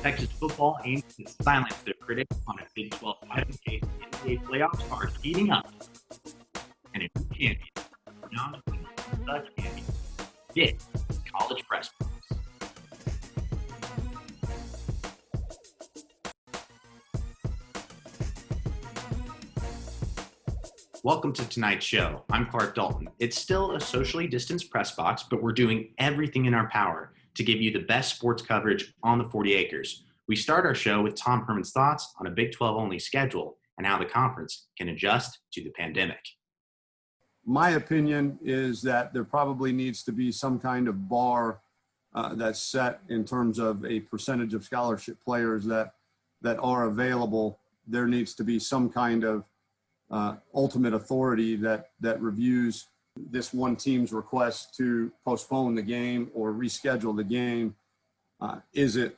Texas football aims to silence their critics on a Big 12 title case. NBA playoffs are heating up. And a new champion, renowned such champion, this is College Press Box. Welcome to tonight's show. I'm Clark Dalton. It's still a socially distanced press box, but we're doing everything in our power to give you the best sports coverage on the 40 acres. We start our show with Tom Herman's thoughts on a Big 12 only schedule and how the conference can adjust to the pandemic. My opinion is that there probably needs to be some kind of bar that's set in terms of a percentage of scholarship players that are available. There needs to be some kind of ultimate authority that reviews this one team's request to postpone the game or reschedule the game. Does it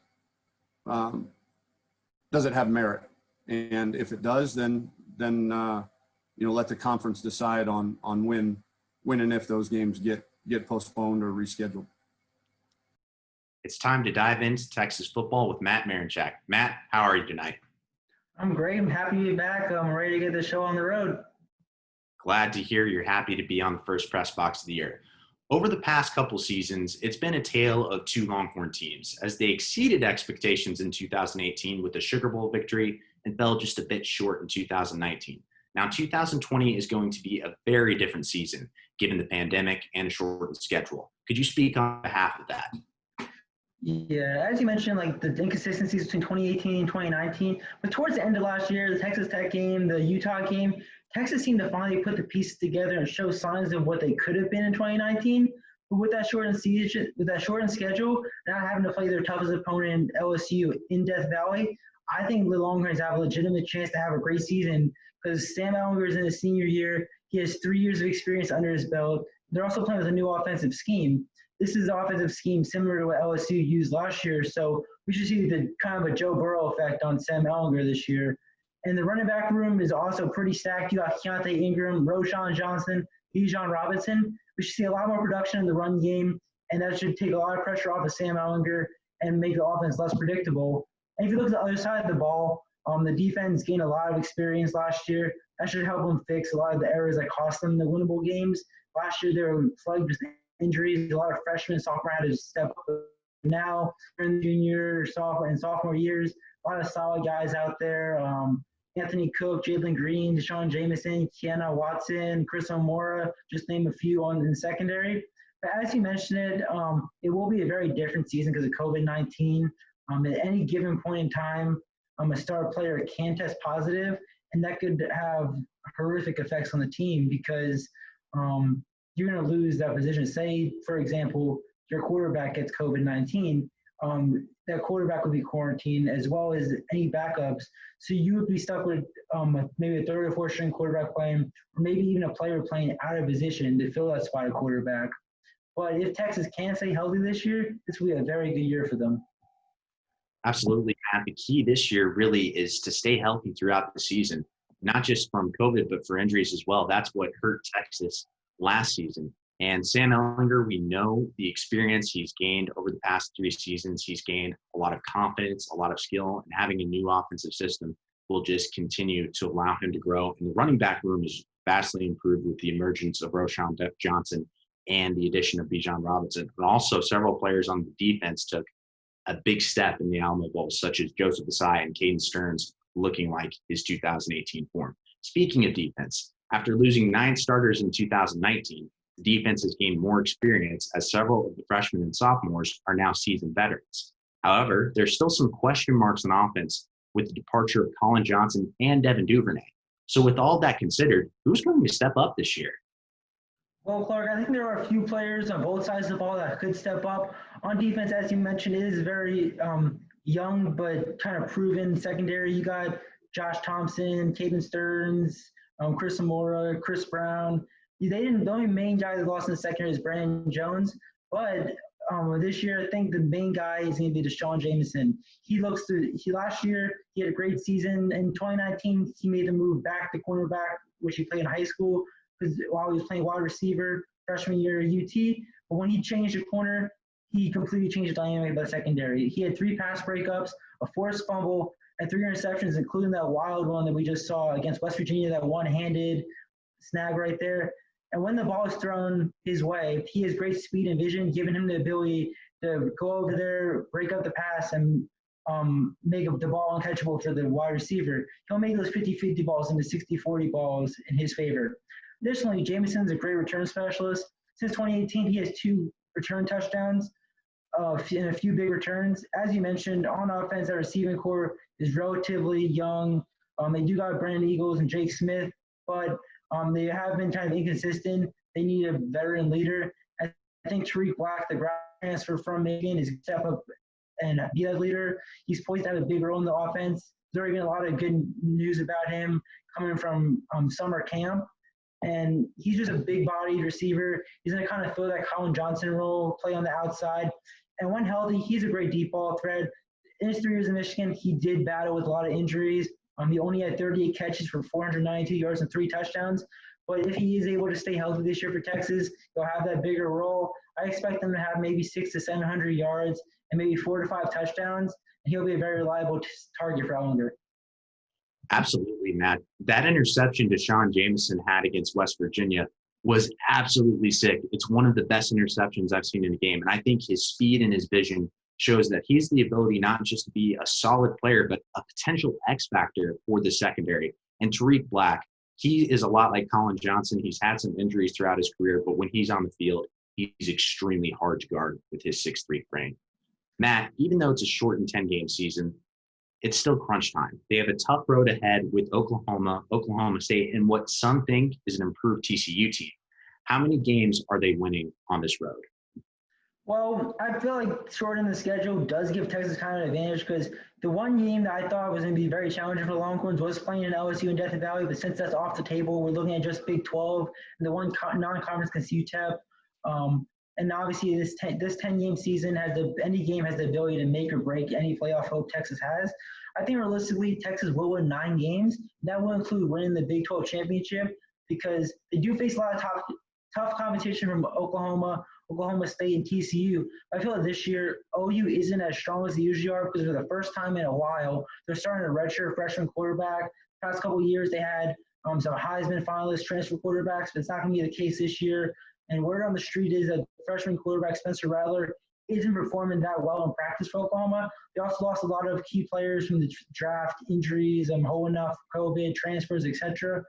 have merit? And if it does, then let the conference decide on when and if those games get postponed or rescheduled. It's time to dive into Texas football with Matt Marinchak. Matt, how are you tonight? I'm great. I'm happy to be back. I'm ready to get the show on the road. Glad to hear you're happy to be on the first press box of the year. Over the past couple seasons, it's been a tale of two Longhorn teams as they exceeded expectations in 2018 with the Sugar Bowl victory and fell just a bit short in 2019. Now, 2020 is going to be a very different season given the pandemic and a shortened schedule. Could you speak on behalf of that? Yeah, as you mentioned, like the inconsistencies between 2018 and 2019, but towards the end of last year, the Texas Tech game, the Utah game, Texas seemed to finally put the pieces together and show signs of what they could have been in 2019. But with that shortened season, with that shortened schedule, not having to play their toughest opponent, LSU, in Death Valley, I think the Longhorns have a legitimate chance to have a great season because Sam Ehlinger is in his senior year. He has 3 years of experience under his belt. They're also playing with a new offensive scheme. This is an offensive scheme similar to what LSU used last year, so we should see the kind of a Joe Burrow effect on Sam Ehlinger this year. And the running back room is also pretty stacked. You got Keontae Ingram, Roschon Johnson, Bijan Robinson. We should see a lot more production in the run game, and that should take a lot of pressure off of Sam Ehlinger and make the offense less predictable. And if you look at the other side of the ball, the defense gained a lot of experience last year. That should help them fix a lot of the errors that cost them the winnable games. Last year, they were plagued with injuries. A lot of freshmen, sophomore had to step up. Now, in junior, sophomore years, a lot of solid guys out there. Anthony Cook, Jalen Green, Deshaun Jameson, Kiana Watson, Chris O'Mora, just name a few in the secondary. But as you mentioned it will be a very different season because of COVID-19. At any given point in time, a star player can test positive, and that could have horrific effects on the team because you're going to lose that position. Say, for example, your quarterback gets COVID-19, that quarterback would be quarantined as well as any backups. So you would be stuck with maybe a third or fourth string quarterback playing, or maybe even a player playing out of position to fill that spot at quarterback. But if Texas can stay healthy this year, this will be a very good year for them. Absolutely, Matt. The key this year really is to stay healthy throughout the season, not just from COVID, but for injuries as well. That's what hurt Texas last season. And Sam Ehlinger, we know the experience he's gained over the past 3 seasons. He's gained a lot of confidence, a lot of skill, and having a new offensive system will just continue to allow him to grow. And the running back room is vastly improved with the emergence of Roschon Johnson and the addition of Bijan Robinson. And also several players on the defense took a big step in the Alamo Bowl, such as Joseph Asai and Caden Stearns looking like his 2018 form. Speaking of defense, after losing 9 starters in 2019, the defense has gained more experience as several of the freshmen and sophomores are now seasoned veterans. However, there's still some question marks on offense with the departure of Colin Johnson and Devin Duvernay. So with all that considered, who's going to step up this year? Well, Clark, I think there are a few players on both sides of the ball that could step up. On defense, as you mentioned, it is very young but kind of proven secondary. You got Josh Thompson, Caden Stearns, Chris Amora, Chris Brown. The only main guy that lost in the secondary is Brandon Jones. But this year, I think the main guy is going to be Deshaun Jameson. Last year, he had a great season. In 2019, he made the move back to cornerback, which he played in high school, because while he was playing wide receiver freshman year at UT. But when he changed the corner, he completely changed the dynamic of the secondary. He had 3 pass breakups, a forced fumble, and 3 interceptions, including that wild one that we just saw against West Virginia, that one-handed snag right there. And when the ball is thrown his way, he has great speed and vision, giving him the ability to go over there, break up the pass, and make the ball uncatchable for the wide receiver. He'll make those 50-50 balls into 60-40 balls in his favor. Additionally, Jameson's a great return specialist. Since 2018, he has 2 return touchdowns and a few big returns. As you mentioned, on offense, that receiving core is relatively young. They do got Brandon Eagles and Jake Smith, but they have been kind of inconsistent. They need a veteran leader. I think Tariq Black, the grad transfer from Michigan, is step up and be that leader. He's poised to have a big role in the offense. There's already been a lot of good news about him coming from summer camp. And he's just a big-bodied receiver. He's going to kind of fill that Colin Johnson role, play on the outside. And when healthy, he's a great deep ball threat. In his 3 years in Michigan, he did battle with a lot of injuries. He only had 38 catches for 492 yards and 3 touchdowns. But if he is able to stay healthy this year for Texas, he'll have that bigger role. I expect them to have maybe 600 to 700 yards and maybe 4 to 5 touchdowns. And he'll be a very reliable target for Ellinger. Absolutely, Matt. That interception Deshaun Jameson had against West Virginia was absolutely sick. It's one of the best interceptions I've seen in a game. And I think his speed and his vision shows that he's the ability not just to be a solid player, but a potential X factor for the secondary. And Tariq Black, he is a lot like Colin Johnson. He's had some injuries throughout his career, but when he's on the field, he's extremely hard to guard with his 6'3" frame. Matt, even though it's a shortened 10-game season, it's still crunch time. They have a tough road ahead with Oklahoma State, and what some think is an improved TCU team. How many games are they winning on this road? Well, I feel like shortening the schedule does give Texas kind of an advantage because the one game that I thought was going to be very challenging for the Longhorns was playing in LSU and Death Valley, but since that's off the table, we're looking at just Big 12 and the one non-conference against UTEP. And obviously, this 10-game season any game has the ability to make or break any playoff hope Texas has. I think realistically, Texas will win 9 games. That will include winning the Big 12 championship because they do face a lot of tough competition from Oklahoma State, and TCU. I feel like this year, OU isn't as strong as they usually are because for the first time in a while, they're starting a redshirt freshman quarterback. Past couple of years, they had some Heisman finalist transfer quarterbacks, but it's not going to be the case this year. And word on the street is that freshman quarterback Spencer Rattler isn't performing that well in practice for Oklahoma. They also lost a lot of key players from the draft, injuries, enough COVID, transfers, etc.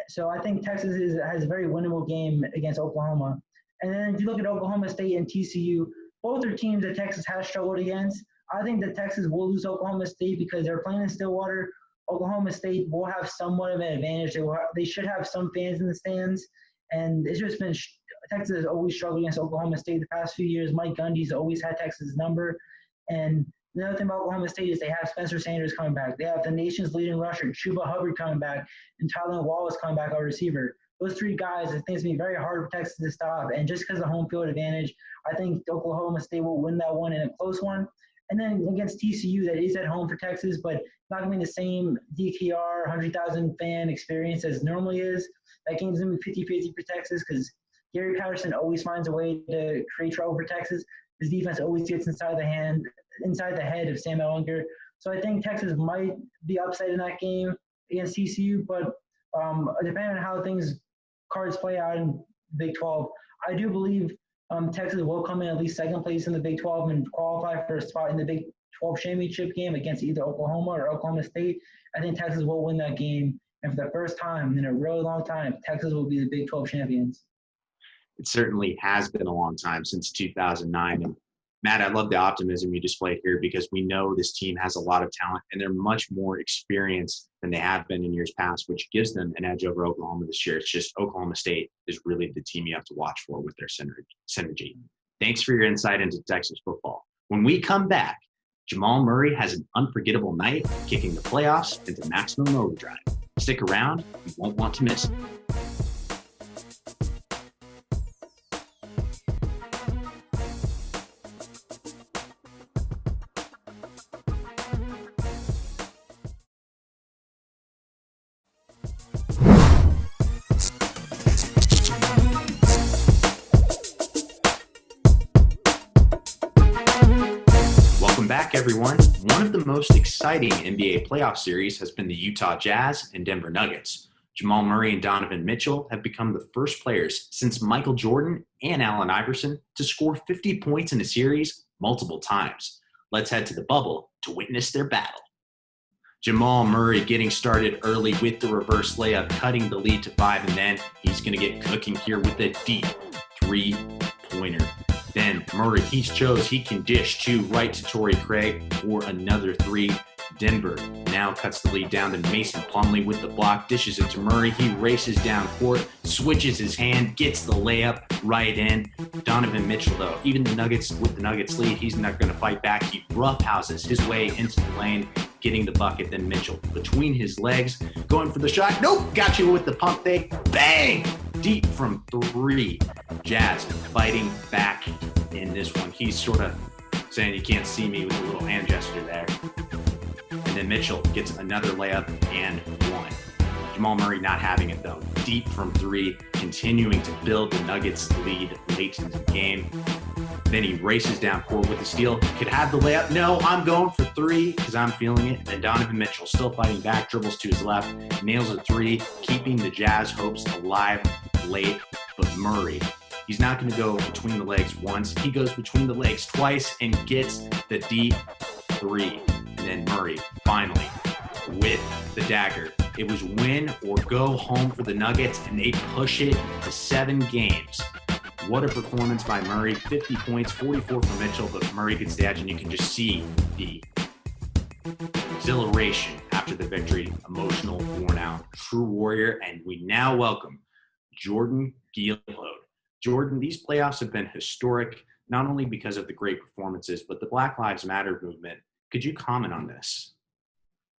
So I think Texas has a very winnable game against Oklahoma. And then if you look at Oklahoma State and TCU, both are teams that Texas has struggled against. I think that Texas will lose Oklahoma State because they're playing in Stillwater. Oklahoma State will have somewhat of an advantage. They should have some fans in the stands. And it's just been Texas has always struggled against Oklahoma State the past few years. Mike Gundy's always had Texas' number. And the other thing about Oklahoma State is they have Spencer Sanders coming back. They have the nation's leading rusher, Chuba Hubbard, coming back, and Tyler Wallace coming back, our receiver. Those 3 guys, I think it's going to be very hard for Texas to stop. And just because of home field advantage, I think Oklahoma State will win that one in a close one. And then against TCU, that is at home for Texas, but not going to be the same DTR, 100,000 fan experience as normally is. That game's going to be 50-50 for Texas because Gary Patterson always finds a way to create trouble for Texas. His defense always gets inside the head of Sam Ellinger. So I think Texas might be upset in that game against TCU, but depending on how cards play out in Big 12, I do believe Texas will come in at least second place in the Big 12 and qualify for a spot in the Big 12 championship game against either Oklahoma or Oklahoma State. I think Texas will win that game. And for the first time in a really long time, Texas will be the Big 12 champions. It certainly has been a long time since 2009. And Matt, I love the optimism you displayed here because we know this team has a lot of talent and they're much more experienced than they have been in years past, which gives them an edge over Oklahoma this year. It's just Oklahoma State is really the team you have to watch for with their synergy. Thanks for your insight into Texas football. When we come back, Jamal Murray has an unforgettable night kicking the playoffs into maximum overdrive. Stick around, you won't want to miss it. back, everyone. One of the most exciting NBA playoff series has been the Utah Jazz and Denver Nuggets. Jamal Murray and Donovan Mitchell have become the first players since Michael Jordan and Allen Iverson to score 50 points in a series multiple times. Let's head to the bubble to witness their battle. Jamal Murray getting started early with the reverse layup, cutting the lead to 5, and then he's going to get cooking here with a deep three-pointer. Then Murray, he shows he can dish two right to Torrey Craig for another 3. Denver now cuts the lead down to Mason Plumlee with the block, dishes it to Murray. He races down court, switches his hand, gets the layup right in. Donovan Mitchell, though, even the Nuggets with the Nuggets lead, he's not going to fight back. He roughhouses his way into the lane, getting the bucket. Then Mitchell between his legs, going for the shot. Nope, got you with the pump fake. Bang! Deep from 3. Jazz fighting back in this one. He's sort of saying, you can't see me, with a little hand gesture there. And then Mitchell gets another layup and 1. Jamal Murray not having it, though. Deep from 3, continuing to build the Nuggets lead late in the game. Then he races down court with the steal. Could have the layup. No, I'm going for 3 because I'm feeling it. And then Donovan Mitchell still fighting back, dribbles to his left, nails a 3, keeping the Jazz hopes alive late. But Murray, he's not going to go between the legs once. He goes between the legs twice and gets the deep 3. And then Murray finally with the dagger. It was win or go home for the Nuggets, and they push it to 7 games. What a performance by Murray. 50 points, 44 for Mitchell, but Murray gets the edge, and you can just see the exhilaration after the victory. Emotional, worn out, true warrior. And we now welcome Jordan Geelhoed. Jordan, these playoffs have been historic, not only because of the great performances, but the Black Lives Matter movement. Could you comment on this?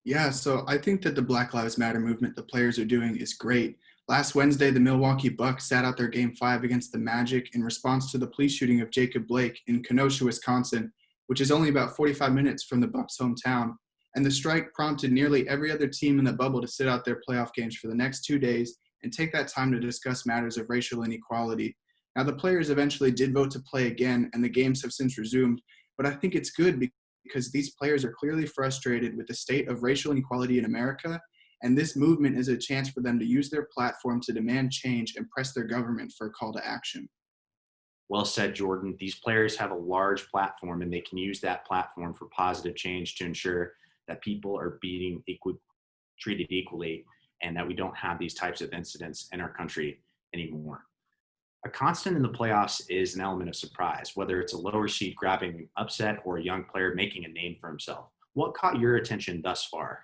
Yeah, so I think that the Black Lives Matter movement the players are doing is great. Last Wednesday, the Milwaukee Bucks sat out their Game 5 against the Magic in response to the police shooting of Jacob Blake in Kenosha, Wisconsin, which is only about 45 minutes from the Bucks' hometown. And the strike prompted nearly every other team in the bubble to sit out their playoff games for the next 2 days and take that time to discuss matters of racial inequality. Now, the players eventually did vote to play again, and the games have since resumed, but I think it's good because these players are clearly frustrated with the state of racial inequality in America, and this movement is a chance for them to use their platform to demand change and press their government for a call to action. Well said, Jordan. These players have a large platform, and they can use that platform for positive change to ensure that people are treated equally, and that we don't have these types of incidents in our country anymore. A constant in the playoffs is an element of surprise, whether it's a lower seed grabbing an upset or a young player making a name for himself. What caught your attention thus far?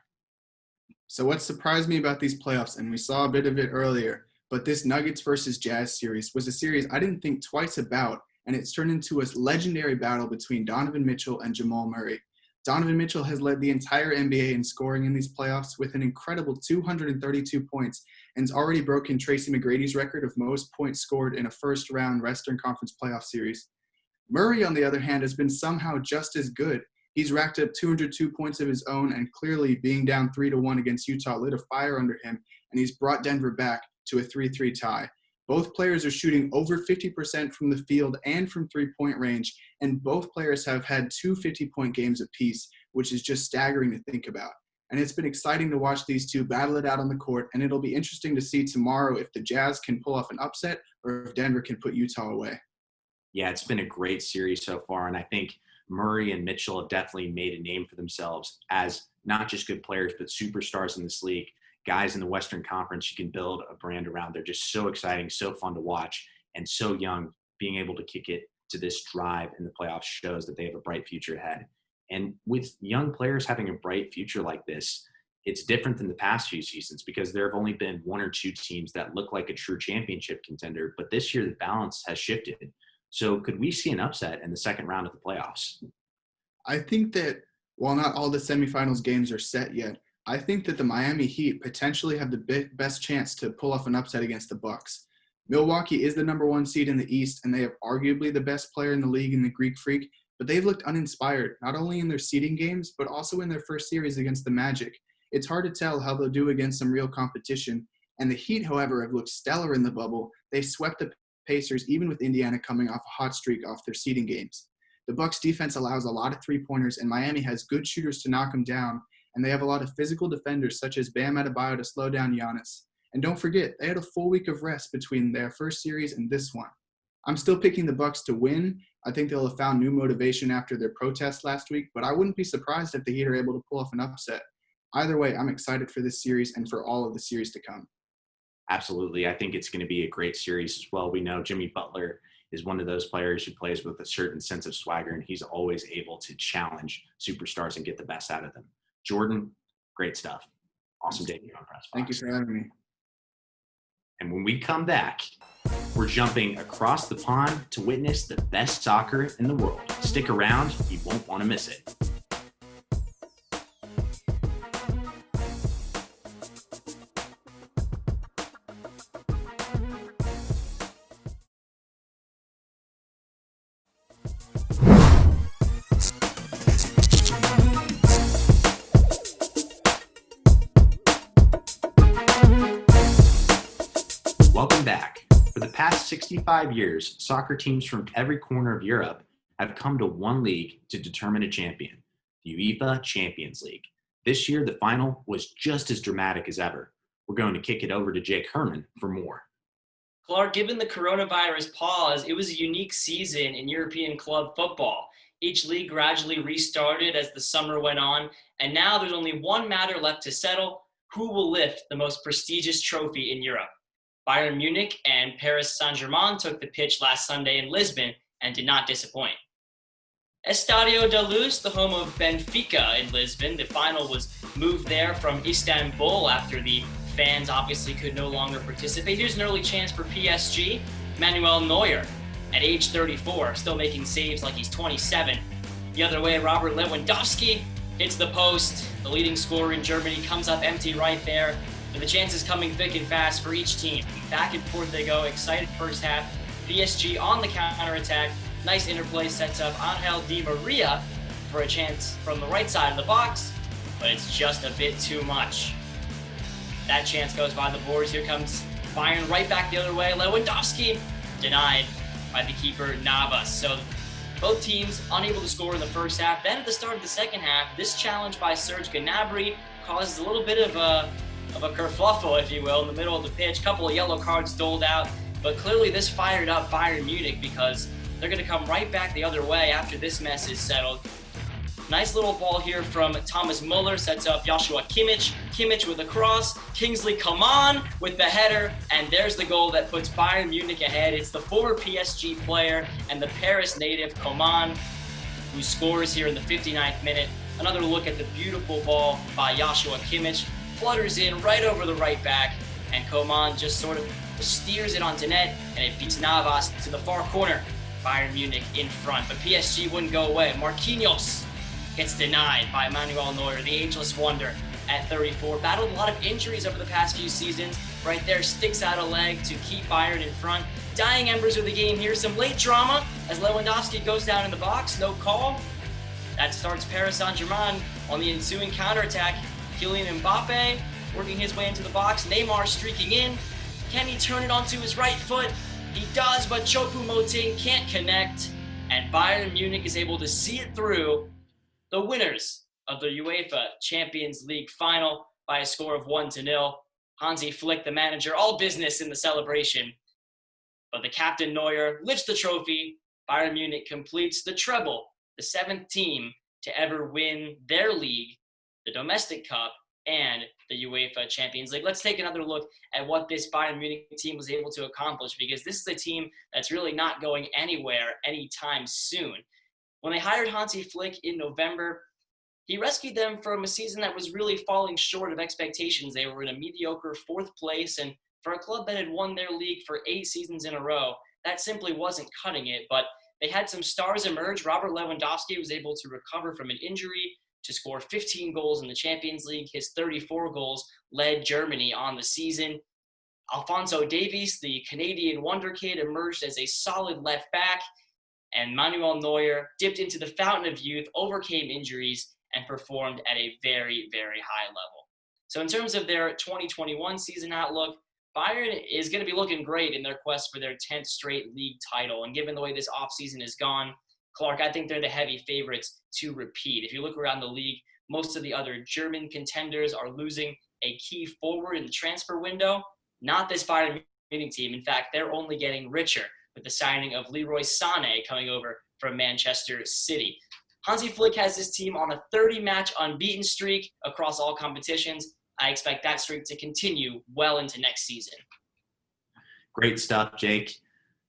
So what surprised me about these playoffs, and we saw a bit of it earlier, but this Nuggets versus Jazz series was a series I didn't think twice about, and it's turned into a legendary battle between Donovan Mitchell and Jamal Murray. Donovan Mitchell has led the entire NBA in scoring in these playoffs with an incredible 232 points and has already broken Tracy McGrady's record of most points scored in a first-round Western Conference playoff series. Murray, on the other hand, has been somehow just as good. He's racked up 202 points of his own, and clearly being down 3-1 against Utah lit a fire under him, and he's brought Denver back to a 3-3 tie. Both players are shooting over 50% from the field and from three-point range, and both players have had 2 50-point games apiece, which is just staggering to think about. And it's been exciting to watch these two battle it out on the court, and it'll be interesting to see tomorrow if the Jazz can pull off an upset or if Denver can put Utah away. Yeah, it's been a great series so far, and I think Murray and Mitchell have definitely made a name for themselves as not just good players, but superstars in this league. Guys in the Western Conference you can build a brand around. They're just so exciting, so fun to watch, and so young. Being able to kick it to this drive in the playoffs shows that they have a bright future ahead. And with young players having a bright future like this, it's different than the past few seasons because there have only been 1 or 2 teams that look like a true championship contender. But this year, the balance has shifted. So could we see an upset in the second round of the playoffs? I think that while not all the semifinals games are set yet, I think that the Miami Heat potentially have the best chance to pull off an upset against the Bucks. Milwaukee is the number 1 seed in the East, and they have arguably the best player in the league in the Greek Freak, but they've looked uninspired, not only in their seeding games, but also in their first series against the Magic. It's hard to tell how they'll do against some real competition, and the Heat, however, have looked stellar in the bubble. They swept the Pacers, even with Indiana coming off a hot streak off their seeding games. The Bucks defense allows a lot of three-pointers, and Miami has good shooters to knock them down, and they have a lot of physical defenders such as Bam Adebayo to slow down Giannis. And don't forget, they had a full week of rest between their first series and this one. I'm still picking the Bucks to win. I think they'll have found new motivation after their protest last week, but I wouldn't be surprised if the Heat are able to pull off an upset. Either way, I'm excited for this series and for all of the series to come. Absolutely. I think it's going to be a great series as well. We know Jimmy Butler is one of those players who plays with a certain sense of swagger, and he's always able to challenge superstars and get the best out of them. Jordan, great stuff. Awesome debut on Press Box. Thank you for having me. And when we come back, we're jumping across the pond to witness the best soccer in the world. Stick around, you won't want to miss it. Welcome back. For the past 65 years, soccer teams from every corner of Europe have come to one league to determine a champion, the UEFA Champions League. This year, the final was just as dramatic as ever. We're going to kick it over to Jake Herman for more. Clark, given the coronavirus pause, it was a unique season in European club football. Each league gradually restarted as the summer went on, and now there's only one matter left to settle: who will lift the most prestigious trophy in Europe? Bayern Munich and Paris Saint-Germain took the pitch last Sunday in Lisbon and did not disappoint. Estadio da Luz, the home of Benfica in Lisbon, the final was moved there from Istanbul after the fans obviously could no longer participate. Here's an early chance for PSG. Manuel Neuer, at age 34, still making saves like he's 27. The other way, Robert Lewandowski hits the post. The leading scorer in Germany comes up empty right there. And the chances coming thick and fast for each team. Back and forth they go. Excited first half. PSG on the counterattack. Nice interplay sets up Angel Di Maria for a chance from the right side of the box, but it's just a bit too much. That chance goes by the boards. Here comes Bayern right back the other way. Lewandowski denied by the keeper Navas. So both teams unable to score in the first half. Then at the start of the second half, this challenge by Serge Gnabry causes a little bit of a kerfluffle, if you will, in the middle of the pitch. Couple of yellow cards doled out, but clearly this fired up Bayern Munich because they're going to come right back the other way after this mess is settled. Nice little ball here from Thomas Muller, sets up Joshua Kimmich. Kimmich with a cross, Kingsley Coman with the header, and there's the goal that puts Bayern Munich ahead. It's the former PSG player and the Paris native Coman who scores here in the 59th minute. Another look at the beautiful ball by Joshua Kimmich. Flutters in right over the right back, and Coman just sort of steers it onto net, and it beats Navas to the far corner. Bayern Munich in front, but PSG wouldn't go away. Marquinhos gets denied by Manuel Neuer, the ageless wonder at 34. Battled a lot of injuries over the past few seasons. Right there, sticks out a leg to keep Bayern in front. Dying embers of the game here. Some late drama as Lewandowski goes down in the box. No call. That starts Paris Saint-Germain on the ensuing counterattack. Kylian Mbappe working his way into the box. Neymar streaking in. Can he turn it onto his right foot? He does, but Choupo-Moting can't connect. And Bayern Munich is able to see it through. The winners of the UEFA Champions League Final by a score of 1-0. Hansi Flick, the manager, all business in the celebration. But the captain Neuer lifts the trophy. Bayern Munich completes the treble, the 7th team to ever win their league, the domestic cup, and the UEFA Champions League. Let's take another look at what this Bayern Munich team was able to accomplish, because this is a team that's really not going anywhere anytime soon. When they hired Hansi Flick in November, he rescued them from a season that was really falling short of expectations. They were in a mediocre 4th place, and for a club that had won their league for 8 seasons in a row, that simply wasn't cutting it. But they had some stars emerge. Robert Lewandowski was able to recover from an injury to score 15 goals in the Champions League. His 34 goals led Germany on the season. Alphonso Davies, the Canadian wonder kid, emerged as a solid left back. And Manuel Neuer dipped into the fountain of youth, overcame injuries, and performed at a very, very high level. So in terms of their 2021 season outlook, Bayern is going to be looking great in their quest for their 10th straight league title. And given the way this offseason has gone, Clark, I think they're the heavy favorites to repeat. If you look around the league, most of the other German contenders are losing a key forward in the transfer window. Not this Bayern Munich team. In fact, they're only getting richer with the signing of Leroy Sané coming over from Manchester City. Hansi Flick has this team on a 30-match unbeaten streak across all competitions. I expect that streak to continue well into next season. Great stuff, Jake.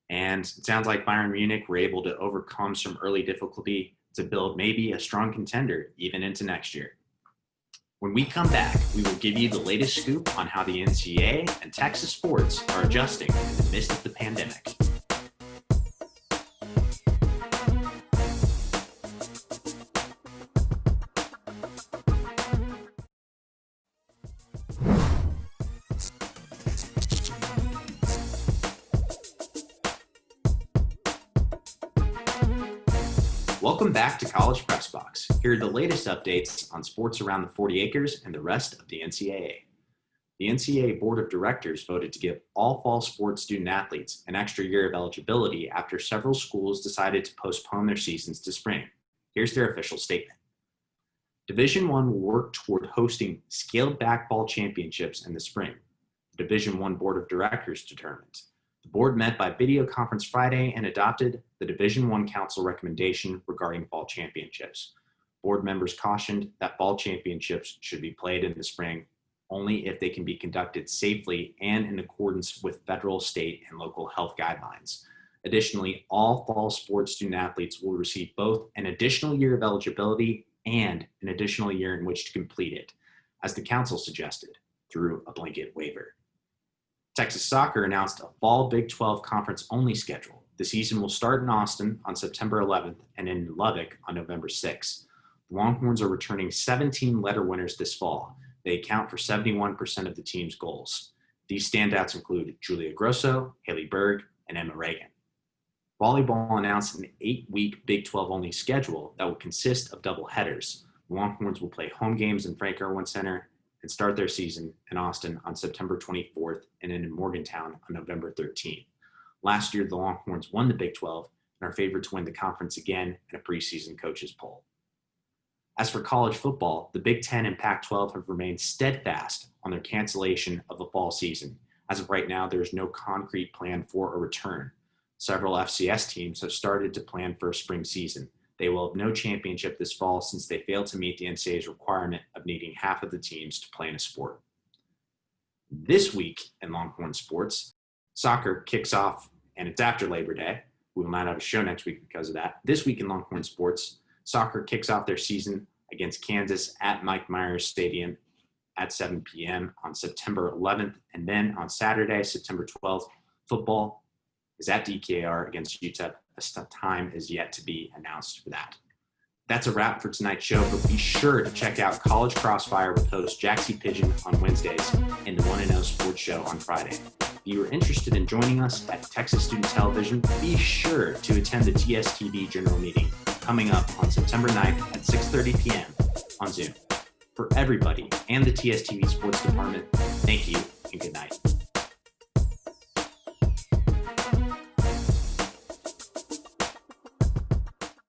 And it sounds like Bayern Munich were able to overcome some early difficulty to build maybe a strong contender even into next year. When we come back, we will give you the latest scoop on how the NCAA and Texas sports are adjusting in the midst of the pandemic. Welcome back to College Press Box. Here are the latest updates on sports around the 40 acres and the rest of the NCAA. The NCAA Board of Directors voted to give all fall sports student athletes an extra year of eligibility after several schools decided to postpone their seasons to spring. Here's their official statement. Division I will work toward hosting scaled-back fall championships in the spring, the Division I Board of Directors determined. The board met by video conference Friday and adopted the Division I Council recommendation regarding fall championships. Board members cautioned that fall championships should be played in the spring only if they can be conducted safely and in accordance with federal, state, and local health guidelines. Additionally, all fall sports student athletes will receive both an additional year of eligibility and an additional year in which to complete it, as the council suggested, through a blanket waiver. Texas Soccer announced a fall Big 12 conference-only schedule. The season will start in Austin on September 11th and in Lubbock on November 6th. The Longhorns are returning 17 letter winners this fall. They account for 71% of the team's goals. These standouts include Julia Grosso, Haley Berg, and Emma Reagan. Volleyball announced an 8-week Big 12-only schedule that will consist of double headers. The Longhorns will play home games in Frank Erwin Center and start their season in Austin on September 24th and in Morgantown on November 13th. Last year, the Longhorns won the Big 12 and are favored to win the conference again in a preseason coaches poll. As for college football, the Big 10 and Pac-12 have remained steadfast on their cancellation of the fall season. As of right now, there is no concrete plan for a return. Several FCS teams have started to plan for a spring season. They will have no championship this fall since they failed to meet the NCAA's requirement of needing half of the teams to play in a sport. This week in Longhorn sports, soccer kicks off, and it's after Labor Day. We will not have a show next week because of that. This week in Longhorn sports, soccer kicks off their season against Kansas at Mike Myers Stadium at 7 p.m. on September 11th. And then on Saturday, September 12th, football is at DKR against UTEP. A time is yet to be announced for that. That's a wrap for tonight's show, but be sure to check out College Crossfire with host Jaxie Pigeon on Wednesdays and the 1-0 Sports Show on Friday. If you are interested in joining us at Texas Student Television, be sure to attend the TSTV General Meeting coming up on September 9th at 6:30 p.m. on Zoom. For everybody and the TSTV Sports Department, thank you and good night.